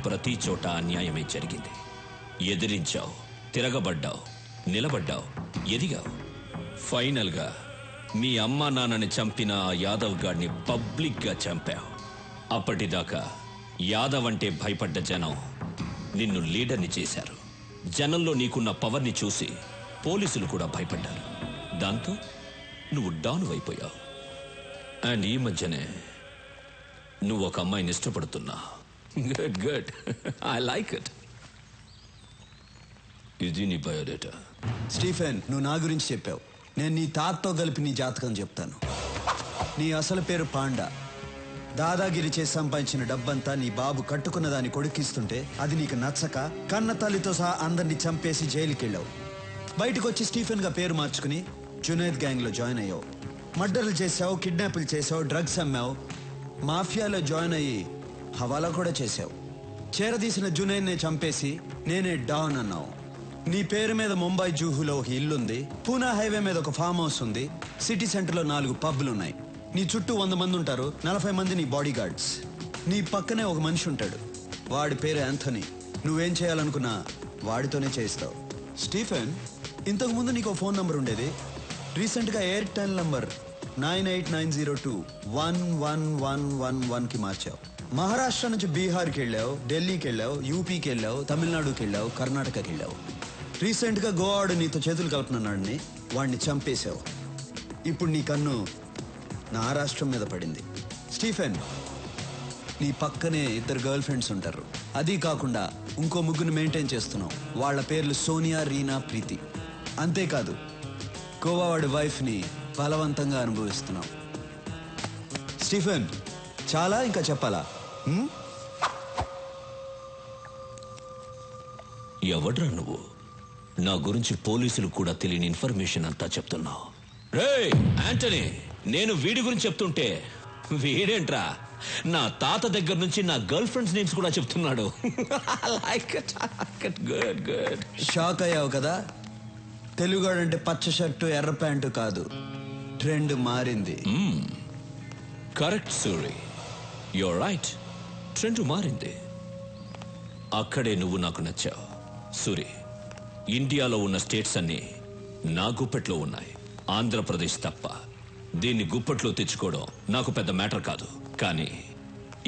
ప్రతి చోట అన్యాయమే జరిగింది. ఎదిరించావు, తిరగబడ్డావు, నిలబడ్డావు, ఎదిగావు. ఫైనల్గా మీ అమ్మా నాన్నని చంపిన ఆ యాదవ్ గాడిని పబ్లిక్గా చంపావు. అప్పటిదాకా యాదవ్ అంటే భయపడ్డ జనం నిన్ను లీడర్ని చేశారు. జనంలో నీకున్న పవర్ని చూసి పోలీసులు కూడా భయపడ్డారు. దాంతో నువ్వు డాను అయిపోయావు. అండ్ ఈ మధ్యనే నువ్వు ఒక అమ్మాయిని ఇష్టపడుతున్నా. Good good, I like it. ఇది నీ బయోడేటా. స్టీఫెన్, నువ్వు నా గురించి చెప్పావు. నేను నీ తాతతో కలిపి నీ జాతకం చెప్తాను. నీ అసలు పేరు పాండా. దాదాగిరి చేసి సంపాదించిన డబ్బంతా నీ బాబు కట్టుకున్న దాన్ని కొడుకిస్తుంటే అది నీకు నచ్చక కన్న తల్లితో సహా అందరినీ చంపేసి జైలుకి వెళ్ళావు. బయటకు వచ్చి స్టీఫెన్గా పేరు మార్చుకుని జునైద్ గ్యాంగ్లో జాయిన్ అయ్యావు. మర్డర్లు చేసావు, కిడ్నాపులు చేసావు, డ్రగ్స్ అమ్మావు, మాఫియాలో జాయిన్ అయ్యి హవాలా కూడా చేసావు. చేరదీసిన జునైద్నే చంపేసి నేనే డాన్ అన్నావు. నీ పేరు మీద ముంబై జూహులో ఒక ఇల్లుంది, పూనా హైవే మీద ఒక ఫామ్ హౌస్ ఉంది, సిటీ సెంటర్లో 4 పబ్లున్నాయి. నీ చుట్టూ 100 మంది ఉంటారు, 40 మంది నీ బాడీ గార్డ్స్. నీ పక్కనే ఒక మనిషి ఉంటాడు, వాడి పేరు యాంథనీ. నువ్వేం చేయాలనుకున్నా వాడితోనే చేయిస్తావు. స్టీఫెన్, ఇంతకుముందు నీకు ఫోన్ నంబర్ ఉండేది. రీసెంట్గా ఎయిర్టెల్ నంబర్ 9890211111కి మార్చావు. మహారాష్ట్ర నుంచి బీహార్కి వెళ్ళావు, ఢిల్లీకి వెళ్ళావు, యూపీకి వెళ్ళావు, తమిళనాడుకి వెళ్ళావు, కర్ణాటకకి వెళ్ళావు. రీసెంట్గా గోవాడు నీతో చేతులు కలుపుతున్నాడని వాడిని చంపేశావు. ఇప్పుడు నీ కన్ను నా రాష్ట్రం మీద పడింది. స్టీఫెన్, నీ పక్కనే 2 గర్ల్ ఫ్రెండ్స్ ఉంటారు. అది కాకుండా ఇంకో 3 మెయింటైన్ చేస్తున్నావు. వాళ్ళ పేర్లు సోనియా, రీనా, ప్రీతి. అంతేకాదు, గోవా వాడి వైఫ్ని బలవంతంగా అనుభవిస్తున్నావు. స్టీఫెన్, చాలా ఇంకా చెప్పాలా? ఎవడ్రా నువ్వు? నా గురించి పోలీసులు కూడా తెలియని ఇన్ఫర్మేషన్ అంతా చెప్తున్నావు. రేయ్ యాంటనీ, నేను వీడి గురించి చెప్తుంటే వీడేంట్రా నా తాత దగ్గర నుంచి నా గర్ల్ ఫ్రెండ్స్ నేమ్స్ కూడా చెప్తున్నాడు. Good good. షాక్ అయ్యావు కదా? తెలుగాడంటే పచ్చ షర్టు ఎర్ర ప్యాంటు కాదు, ట్రెండ్ మారింది. Correct Suri, you're right. Trend మారింది. అక్కడే నువ్వు నాకు నచ్చావు. సూరి, ఇండియాలో ఉన్న స్టేట్స్ అన్నీ నా గుప్పెట్లో ఉన్నాయి, ఆంధ్రప్రదేశ్ తప్ప. దీన్ని గుప్పట్లో తెచ్చుకోవడం నాకు పెద్ద మ్యాటర్ కాదు. కానీ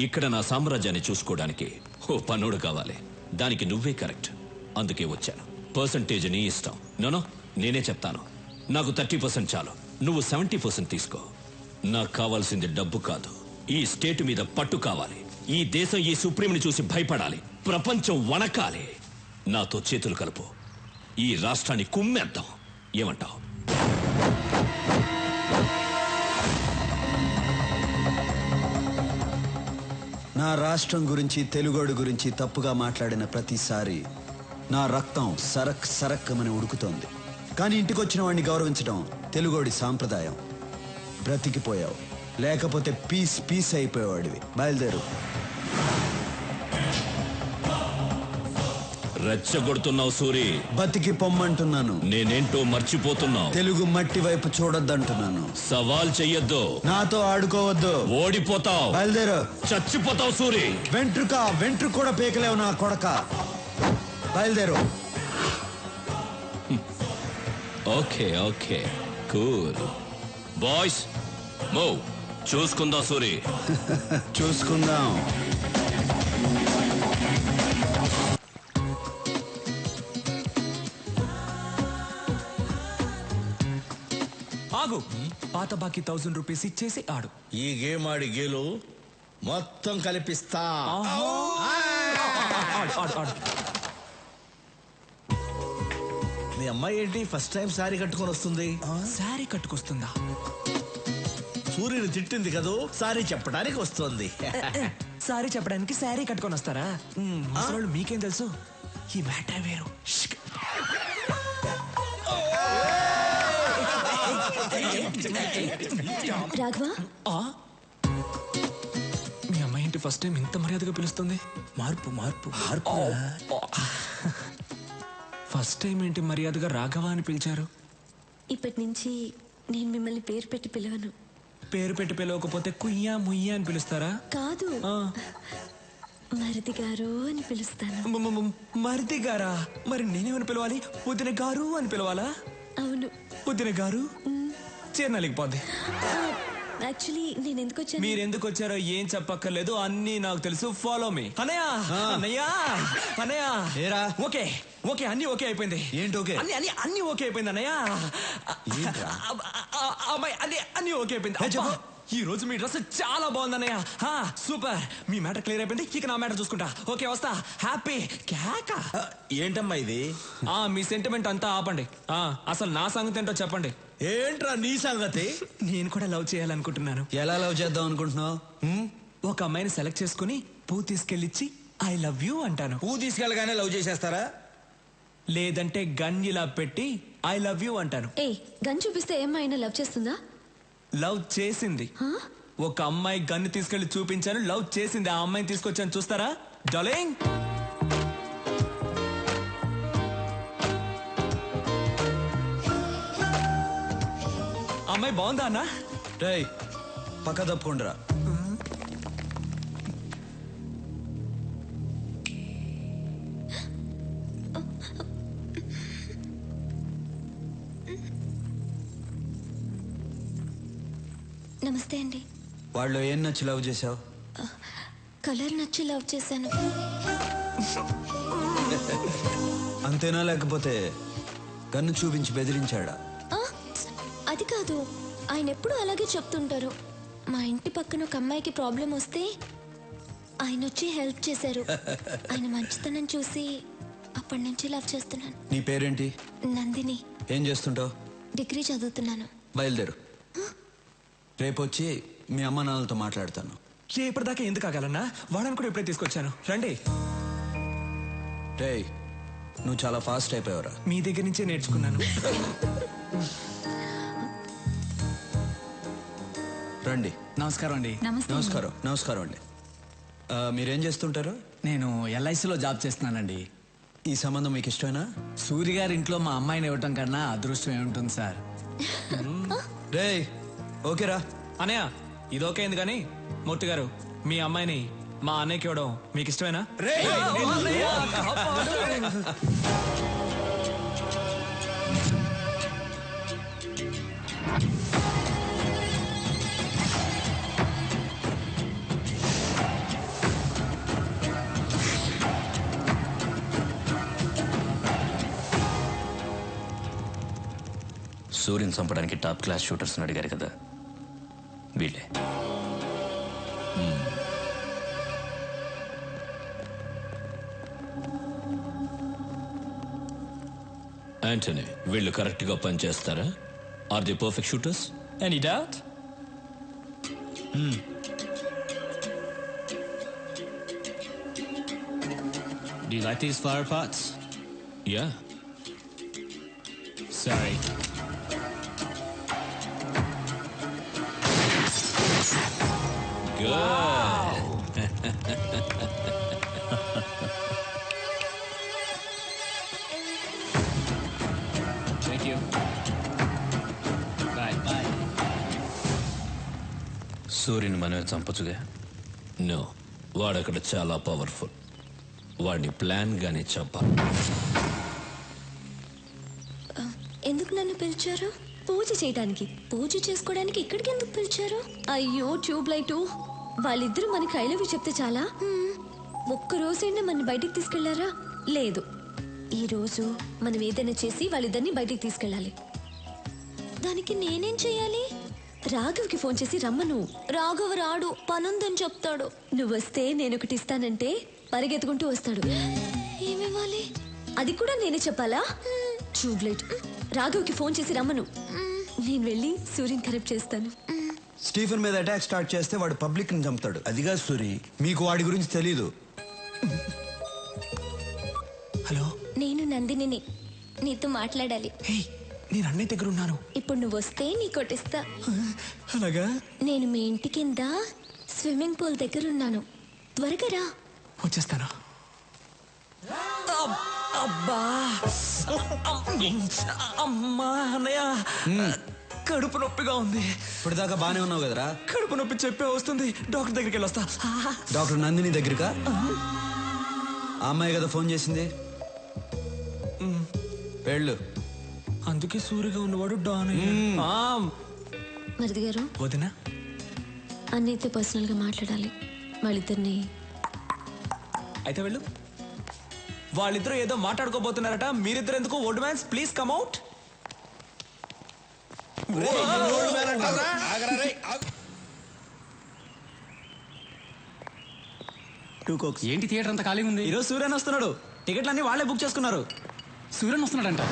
ఇక్కడ నా సామ్రాజ్యాన్ని చూసుకోవడానికి ఓ పనుడు కావాలి. దానికి నువ్వే కరెక్ట్. అందుకే వచ్చాను. పర్సంటేజ్ నీ ఇష్టం. నోనో, నేనే చెప్తాను. నాకు 30% చాలు, నువ్వు 70% తీసుకో. నాకు కావాల్సింది డబ్బు కాదు, ఈ స్టేట్ మీద పట్టు కావాలి. ఈ దేశం ఈ సుప్రీంని చూసి భయపడాలి, ప్రపంచం వణకాలి. నాతో చేతులు కలుపు, ఈ రాష్ట్రాన్ని కుమ్మేద్దాం. ఏమంటావు? నా రాష్ట్రం గురించి, తెలుగోడు గురించి తప్పుగా మాట్లాడిన ప్రతిసారి నా రక్తం సరక్ సరక్కమని ఉడుకుతోంది. కానీ ఇంటికొచ్చిన వాడిని గౌరవించడం తెలుగోడి సాంప్రదాయం. బ్రతికిపోయావు, లేకపోతే పీస్ పీస్ అయిపోయేవాడివి. బయలుదేరు. రెచ్చగొడుతున్నావు సూరి. బతికి పొమ్మంటున్నాను. నేనేంటో మర్చిపోతున్నావు. తెలుగు మట్టి వైపు చూడొద్దంటున్నాను. సవాల్ చెయ్యొద్దు, నాతో ఆడుకోవద్దు. ఓడిపోతావు. బయలుదేరు. చచ్చిపోతావు సూరి. వెంట్రుక కూడా పీకలేవు నా కొడక. బయలుదేరు. Okay okay, cool boys, move. చూసుకుందాం సూరి. చూసుకుందాం. ఆగు. పాత బాకీ 1000 రూపీస్ ఇచ్చేసి ఆడు. ఈ గేమ్ ఆడి గేలు మొత్తం కలిపిస్తా. మీ అమ్మాయి ఏంటి ఫస్ట్ టైం సారీ కట్టుకొని వస్తుంది? సారీ కట్టుకొస్తుందా? సూర్యుని తిట్టింది కదూ, సారీ చెప్పడానికి వస్తుంది. సారీ చెప్పడానికి సారీ కట్టుకొని వస్తారా? అసలు మీకేం తెలుసు? ఈ మ్యాటర్ వేరు. రాఘవ, మీ అమ్మాయి ఏంటి ఫస్ట్ టైం ఇంత మర్యాదగా పిలుస్తుంది? మార్పు మార్పు మార్పు. ఫస్ట్ టైం ఏంటి మర్యాదగా రాఘవ అని పిలిచారు? ఇప్పటి నుంచి నేను మిమ్మల్ని పేరు పెట్టి పిలవను. పేరు పెట్టి పిలవకపోతే కుయ్యా ముయ్యా అని పిలుస్తారా? కాదు, మరిది గారు అని పిలుస్తాను. మరిది గారా? మరి నేనేమని పిలవాలి? వదిన గారు అని పిలవాలా? అవును. వదిన గారు చేరనలేకపోద్ది. యాక్చువల్లీ నేను ఎందుకు వచ్చాను? మీరు ఎందుకు వచ్చారో ఏం చెప్పక్కర్లేదు, అన్నీ నాకు తెలుసు. Follow me. అన్నయ్య అన్నయ్య అన్నయ్య. ఏరా? ఓకే ఓకే, అన్ని ఓకే అయిపోయింది. ఏంటి ఓకే? అన్ని ఓకే అయిపోయింది అన్నయ్య. అమ్మాయి అన్ని ఓకే అయిపోయింది. అబ్బా, ఈ రోజు మీ డ్రెస్ చాలా బాగుంది అన్నయ్య. సూపర్. మీ మ్యాటర్ క్లియర్ అయిపోయింది, ఇక నా మ్యాటర్ చూసుకుంటా. ఓకే వస్తా. హ్యాపీ కేక. ఏంటమ్మా ఇది? మీ సెంటిమెంట్ అంతా ఆపండి. అసలు నా సంగతి ఏంటో చెప్పండి. ఏంట్రా నీ సంగతి? నేను కూడా లవ్ చేయాలనుకుంటున్నాను. ఎలా లవ్ చేద్దాం అనుకుంటున్నావు? ఒక అమ్మాయిని సెలెక్ట్ చేసుకుని పువ్వు తీసుకెళ్ళిచ్చి ఐ లవ్ యూ అంటాను. పువ్వు తీసుకెళ్ళగానే లవ్ చేసేస్తారా? లేదంటే గన్ ఇలా పెట్టి ఐ లవ్ యూ అంటాను. గన్ చూపిస్తే ఏమైనా లవ్ చేస్తుందా? లవ్ చేసింది. ఒక అమ్మాయి గన్ను తీసుకెళ్లి చూపించాను, లవ్ చేసింది. ఆ అమ్మాయిని తీసుకొచ్చాను, చూస్తారా డార్లింగ్? అమ్మాయి బాగుందా అన్న? రేయ్ పక్క తప్పుకుండ్రా. నమస్తే అండి. వాళ్ళు ఏం నచ్చి లవ్ చేసావు? కలర్ నచ్చి లవ్ చేశాను. అంతేనా, లేకపోతే గన్ను చూపించి బెదిరించాడా? అది కాదు, ఆయన ఎప్పుడు అలాగే చెప్తుంటారు. మా ఇంటి పక్కన ఒక అమ్మాయికి ప్రాబ్లం వస్తే ఆయన వచ్చి హెల్ప్ చేశారు. ఆయన మంచితనం చూసి అప్పటి నుంచి లవ్ చేస్తున్నాను. నీ పేరేంటి? నందిని. ఏం చేస్తుంటావు? డిగ్రీ చదువుతున్నాను. బయలుదేరు. రేపు వచ్చి మీ అమ్మ నాన్నలతో మాట్లాడతాను. ఇప్పటిదాకా ఎందుకు ఆగాలన్నా? వాడని కూడా ఇప్పుడే తీసుకొచ్చాను, రండి. రేయ్ నువ్వు చాలా ఫాస్ట్ అయిపోయావురా. మీ దగ్గర నుంచే నేర్చుకున్నాను. రండి. నమస్కారం అండి. నమస్కారం. నమస్కారం అండి. మీరేం చేస్తుంటారు? నేను ఎల్ఐసిలో జాబ్ చేస్తున్నానండి. ఈ సంబంధం మీకు ఇష్టమేనా? సూర్య గారి ఇంట్లో మా అమ్మాయిని ఇవ్వటం కన్నా అదృష్టం ఏముంటుంది సార్. రేయ్ ఓకేరా. అనయ్య ఇది ఓకే అయింది, కానీ మూర్తి గారు మీ అమ్మాయిని మా అన్నయ్యకి ఇవ్వడం మీకు ఇష్టమేనా? సూర్యుని చంపడానికి టాప్ క్లాస్ షూటర్స్ అడిగారు కదా, వీళ్ళే. యాంటనీ, వీళ్ళు కరెక్ట్ గా పనిచేస్తారా? Are the perfect shooters? Any doubt? Do you like these flower pots? Yeah. Sorry. Thank you. Bye. Bye. సూర్యుని మనమే చంపచ్చుగా? నో, వాడక్కడ చాలా పవర్ఫుల్. వాడిని ప్లాన్ గానే చంపాలి. ఎందుకు నన్ను పిలిచారు? పూజ చేయడానికి. పూజ చేసుకోవడానికి ఇక్కడికి ఎందుకు పిలిచారు? అయ్యో ట్యూబ్ లైట్, వాళ్ళిద్దరూ మనకి ఐ లవ్ యూ చెప్తే చాలా? ఒక్కరోజైనా మన బయటికి తీసుకెళ్లారా? లేదు. ఈ రోజు మనం ఏదైనా చేసి వాళ్ళిద్దరిని బయటికి తీసుకెళ్ళాలి. దానికి నేనేం చెయ్యాలి? రాఘవ్కి ఫోన్ చేసి రమ్మను. రాఘవ్ రాడు, పనుందని చెప్తాడు. నువ్వు వస్తే నేను ఒకటి ఇస్తానంటే పరిగెత్తుకుంటూ వస్తాడు. ఏమివ్వాలి? అది కూడా నేనే చెప్పాలా? Tube light. రాఘవ్కి ఫోన్ చేసి రమ్మను. నేను వెళ్ళి సూర్యుని కరెక్ట్ చేస్తాను. స్టీఫెన్ మీద అటాక్ స్టార్ట్ చేస్తే వాడు పబ్లిక్ ని చంపుతాడు. అదిగా సూరి, మీకు వాడి గురించి తెలీదు. హలో, నేను నందినిని, నీతో మాట్లాడాలి. హే, నేను అన్నయ్య దగ్గర ఉన్నాను. ఇప్పుడు నువ్వు వస్తే నీ కొట్టిస్తా. అలాగా? నేను మీ ఇంటి కింద స్విమ్మింగ్ పూల్ దగ్గర ఉన్నాను. త్వరగా రా. వచ్చేస్తాను. అబ్బా, అమ్మా అన్నయ్య. కడుపు నొప్పిగా ఉంది. ఇప్పుడు దాకా బానే ఉన్నావు కదరా? కడుపు నొప్పి చెప్పే వస్తుంది. డాక్టర్ దగ్గరికి వెళ్ళొస్తా. డాక్టర్ నందిని దగ్గరకా? ఆ అమ్మాయి కదా ఫోన్ చేసింది. వెళ్ళు. అందుకే సూరిగా ఉన్నవాడు డాన్. మరిది గారు, వదినా అన్నైతే పర్సనల్గా మాట్లాడాలి. వాళ్ళిద్దరిని. అయితే వెళ్ళు. వాళ్ళిద్దరూ ఏదో మాట్లాడుకోబోతున్నారట. మీరిద్దరు ఎందుకు? Old man's please come out. ఏంటి థియేటర్ అంతా ఖాళీగా ఉంది? ఈరోజు సూర్యన్ వస్తున్నాడు. టికెట్లన్నీ వాళ్ళే బుక్ చేసుకున్నారు. Suryan వస్తున్నాడంట.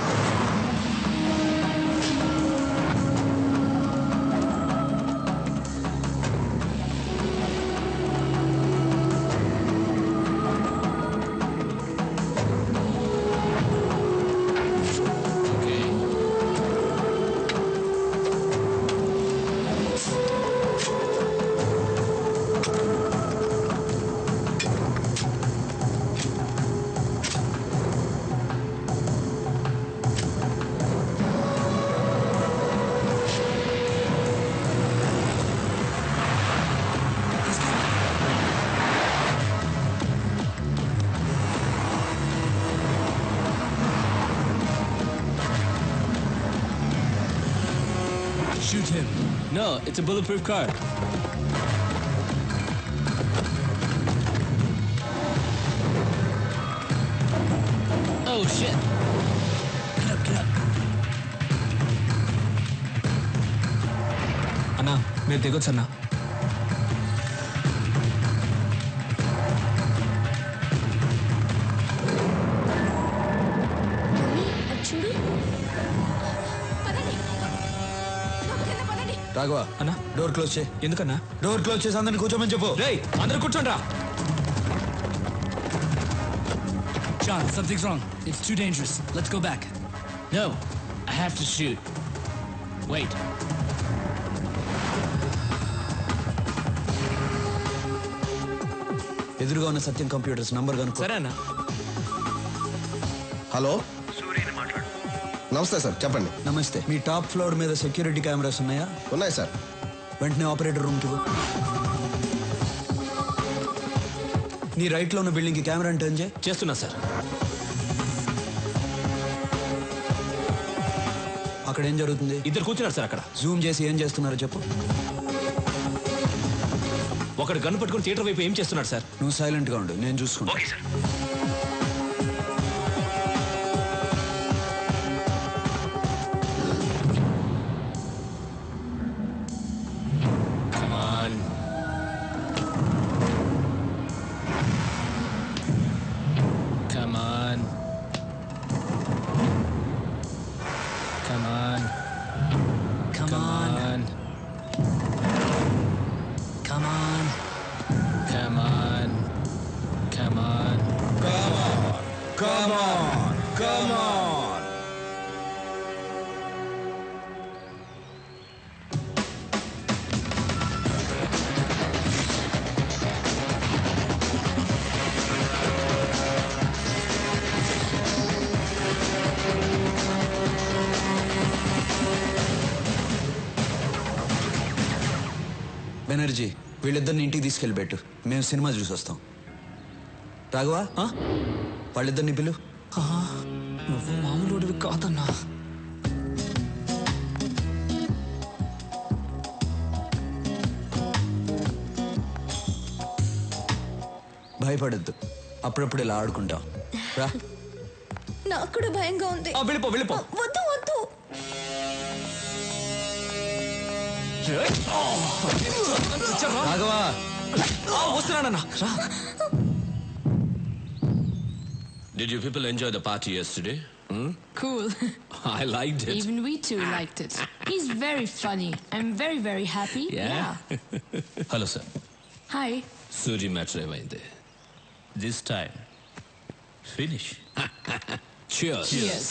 Shoot him. No, it's a bulletproof car. Oh shit. Get up. అన్నా మీరు దిగొచ్చు అన్నా. చూడు. రాఘవ అన్నా డోర్ క్లోజ్ చేయి. ఎందుకన్నా? డోర్ క్లోజ్ చేసి అందరిని కూర్చోమని చెప్పు. రేయ్ అందరూ కూర్చోండ్రా. John, something's wrong. It's too dangerous. Let's go back. No, I have to shoot. Wait. ఎదురుగా ఉన్న సత్యం కంప్యూటర్స్ నంబర్ కనుక్కో. సరే అన్నా. హలో, నమస్తే సార్, చెప్పండి. నమస్తే. మీ టాప్ ఫ్లోర్ మీద సెక్యూరిటీ కెమెరాస్ ఉన్నాయా? ఉన్నాయి సార్. వెంటనే ఆపరేటర్ రూమ్కి పో. నీ రైట్ లో ఉన్న బిల్డింగ్ కి కెమెరా టర్న్ చేయి. చేస్తున్నా సార్. అక్కడ ఏం జరుగుతుంది? ఇద్దరు కూర్చున్నారు సార్ అక్కడ. జూమ్ చేసి ఏం చేస్తున్నారో చెప్పు. ఒకడు గన్ పట్టుకుని థియేటర్ వైపు ఏం చేస్తున్నాడు సార్? నువ్వు సైలెంట్ గా ఉండు, నేను చూసుకుంటా. Come on. Come on. Come on. Come on. Come on. Come on. Come on. Come on, come on. Banerjee, వీళ్ళిద్దరిని ఇంటికి తీసుకెళ్ళిపెట్టు. మేము సినిమా చూసి వస్తాం. రాఘవా, వాళ్ళిద్దరిని పిలు. నువ్వు మామూలుడివి కాదన్నా. భయపడద్దు, అప్పుడప్పుడు ఇలా ఆడుకుంటాం. రా. నాకు కూడా భయంగా ఉంది. వెళ్ళిపో వెళ్ళిపో. వద్దు వద్దు. రాఘవా, వస్తున్నానన్నా. రా. Did you people enjoy the party yesterday? Cool. I liked it. Even we too liked it. He's very funny. I'm very, very happy. Yeah. Hello, sir. Hi. Suri matter ఏమైంది? This time, finish. Cheers. Cheers.